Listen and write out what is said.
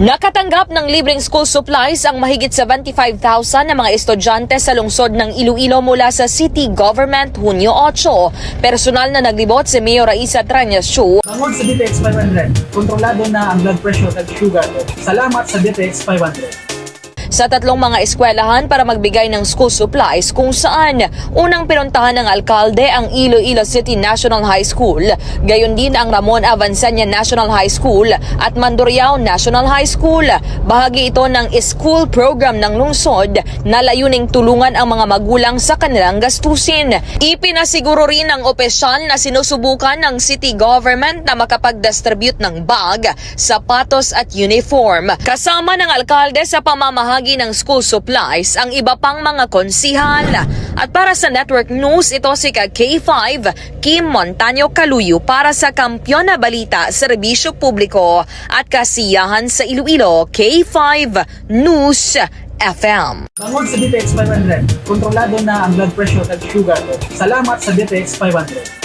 Nakatanggap ng libreng school supplies ang mahigit 75,000 na mga estudyante sa lungsod ng Iloilo mula sa city government Hunyo 8. Personal na naglibot si Mayor Raisa Trañas-Chu. Bangod sa DTX 500, kontrolado na ang blood pressure at sugar ko. Salamat sa DTX 500. Sa tatlong mga eskwelahan para magbigay ng school supplies kung saan unang pinuntahan ng alkalde ang Iloilo City National High School, gayon din ang Ramon Avancenia National High School at Mandurriao National High School. Bahagi ito ng school program ng lungsod na layuning tulungan ang mga magulang sa kanilang gastusin. Ipinasiguro rin ng opisyal na sinusubukan ng city government na makapag-distribute ng bag, sapatos at uniform. Kasama ng alkalde sa pamamahagi ng school supplies ang iba pang mga konsihal. At para sa Network News, ito si K5 Kim Montaño Caluyo para sa Kampiyon na Balita, Serbisyo Publiko at Kasiyahan sa Iloilo, K5 News FM. Bangod sa DTX 500, kontrolado na ang blood pressure at sugar ko. Salamat sa DTX 500.